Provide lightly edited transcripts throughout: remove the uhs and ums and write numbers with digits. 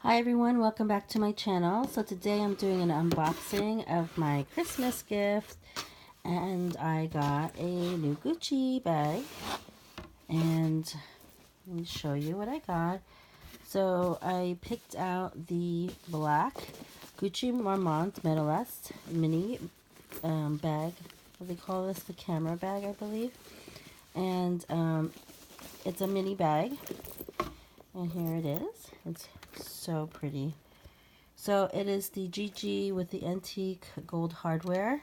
Hi everyone, welcome back to my channel. So today I'm doing an unboxing of my Christmas gift, and I got a new Gucci bag, and let me show you what I got. So I picked out the black Gucci Marmont Matelesse mini bag. What do they call this? The camera bag, I believe. And it's a mini bag, and here it is. It's so pretty. So it is the GG with the antique gold hardware,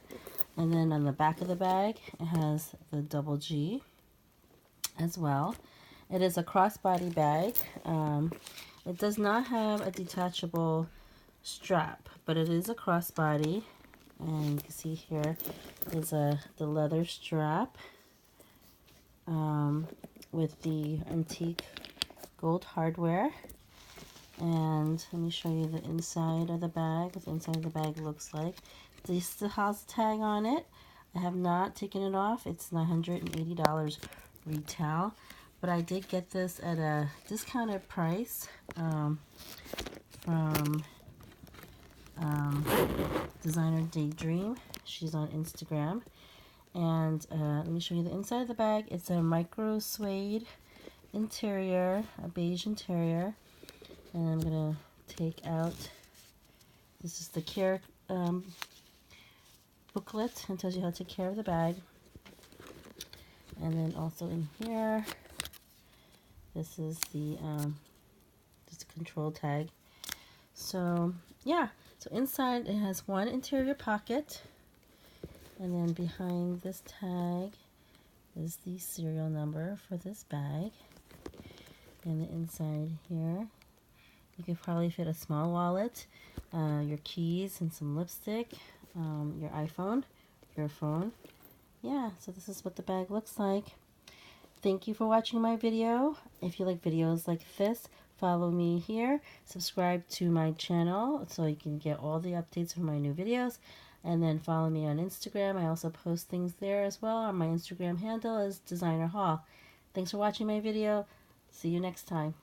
and then on the back of the bag it has the double G as well. It is a crossbody bag. It does not have a detachable strap, but it is a crossbody, and you can see here is the leather strap with the antique gold hardware. And let me show you the inside of the bag, what the inside of the bag looks like. This still has a tag on it. I have not taken it off. It's $980 retail, but I did get this at a discounted price from Designer Daydream. She's on Instagram. And let me show you the inside of the bag. It's a micro suede interior, a beige interior. And I'm going to take out, this is the care booklet, and tells you how to take care of the bag. And then also in here, this is the just control tag. So yeah, so inside it has one interior pocket, and then behind this tag is the serial number for this bag. And the inside here, you could probably fit a small wallet, your keys, and some lipstick, your iPhone, your phone. Yeah, so this is what the bag looks like. Thank you for watching my video. If you like videos like this, follow me here. Subscribe to my channel so you can get all the updates from my new videos. And then follow me on Instagram. I also post things there as well. My Instagram handle is Designer Haul. Thanks for watching my video. See you next time.